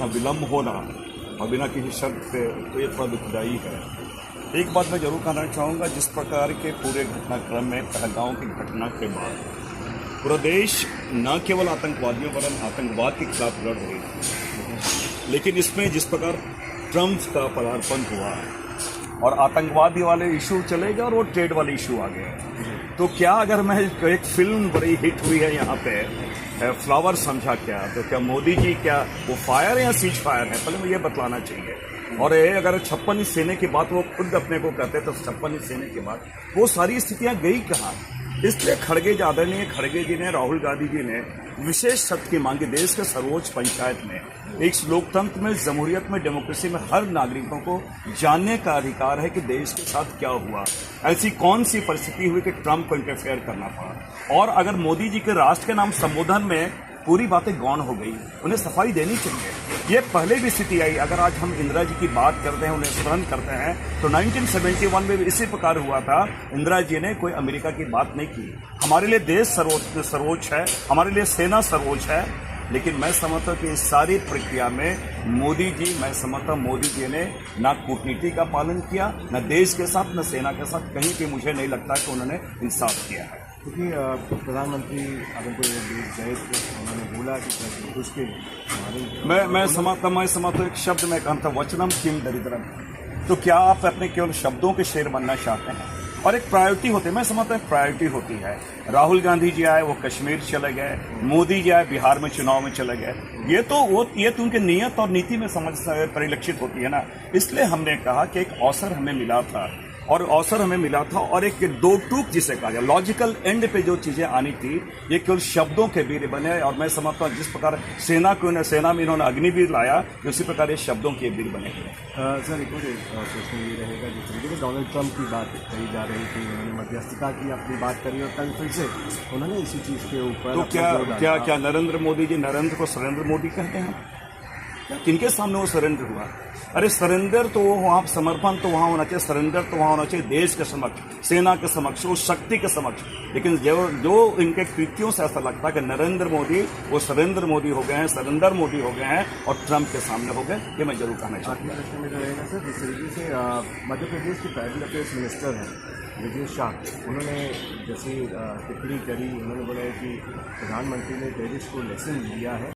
विलम्ब होना और बिना किसी शर्त पे तो ये थोड़ा दुखदायी है। एक बात मैं जरूर कहना चाहूँगा, जिस प्रकार के पूरे घटनाक्रम में पहलगांव की घटना के बाद पूरा देश न केवल आतंकवादियों पर आतंकवाद के खिलाफ लड़ रही है, लेकिन इसमें जिस प्रकार ट्रम्प का पदार्पण हुआ और आतंकवादी वाले इशू चले गए और वो ट्रेड वाले इशू आ गए, तो क्या अगर मैं एक फिल्म बड़ी हिट हुई है यहाँ पे फ्लावर समझा क्या, तो क्या मोदी जी क्या वो फायर है या सीज फायर है, पहले मुझे ये बतलाना चाहिए। और ये अगर 56 सेने की बात वो खुद अपने को कहते तो 56 सेने की बात वो सारी स्थितियां गई कहाँ। इसलिए खड़गे जी, आदरणीय खड़गे जी ने, राहुल गांधी जी ने विशेष शर्त की मांगी देश के सर्वोच्च पंचायत में। एक लोकतंत्र में, जमहूरियत में, डेमोक्रेसी में हर नागरिकों को जानने का अधिकार है कि देश के साथ क्या हुआ, ऐसी कौन सी परिस्थिति हुई कि ट्रंप को इंटरफेयर करना पड़ा। और अगर मोदी जी के राष्ट्र के नाम संबोधन में पूरी बातें गौण हो गई, उन्हें सफाई देनी चाहिए। ये पहले भी स्थिति आई। अगर आज हम इंदिरा जी की बात करते हैं, उन्हें स्मरण करते हैं, तो 1971 में भी इसी प्रकार हुआ था। इंदिरा जी ने कोई अमेरिका की बात नहीं की। हमारे लिए देश सर्वोच्च है, हमारे लिए सेना सर्वोच्च है, लेकिन मैं समझता हूँ कि इस सारी प्रक्रिया में मोदी जी, मैं समझता हूँ मोदी जी ने ना कूटनीति का पालन किया, न देश के साथ, न सेना के साथ, कहीं पे मुझे नहीं लगता कि उन्होंने इंसाफ किया है। क्योंकि प्रधानमंत्री अगर कोई देश गए थे, उन्होंने बोला कि उसके मैं समझता हूँ एक शब्द में कहता हूँ, वचनम किम दरिद्रम। तो क्या आप अपने केवल शब्दों के शेर बनना चाहते हैं? और एक प्रायोरिटी होती है, मैं समझता हूँ प्रायोरिटी होती है। राहुल गांधी जी आए, वो कश्मीर चले गए, मोदी जी आए, बिहार में चुनाव में चले गए। ये तो उनके नियत और नीति में समझ परिलक्षित होती है ना। इसलिए हमने कहा कि एक अवसर हमें मिला था, और एक दो टूक जिसे कहा जाए, लॉजिकल एंड पे जो चीजें आनी थी, ये केवल शब्दों के वीर बने। और मैं समझता हूँ जिस प्रकार सेना में इन्होंने अग्निवीर लाया, उसी प्रकार ये शब्दों के वीर बने हुए। सर, एक और प्रश्न ये रहेगा, जिस तरीके से डोनाल्ड ट्रंप की बात कही जा रही थी, उन्होंने मध्यस्थता की अपनी बात करी और कल फिर से उन्होंने इसी चीज के ऊपर तो क्या नरेंद्र मोदी जी नरेंद्र को सरेंद्र मोदी कहते हैं? किनके सामने वो सरेंडर हुआ? अरे सरेंडर तो वहाँ, समर्पण तो वहाँ होना चाहिए, सरेंडर तो वहाँ होना चाहिए देश के समक्ष, सेना के समक्ष, उस शक्ति के समक्ष। लेकिन जो इनके कृतियों से ऐसा लगता है कि नरेंद्र मोदी वो सरेंद्र मोदी हो गए हैं, सरेंडर मोदी हो गए हैं और ट्रंप के सामने हो गए, ये मैं जरूर कहना चाहता हूँ। प्रश्न में रहेगा सर, जिस तरीके से मध्य प्रदेश के पैदल अफेयर्स मिनिस्टर हैं विजय शाह, उन्होंने जैसी टिप्पणी करी, उन्होंने बोला है कि प्रधानमंत्री ने देश को लेसन दिया है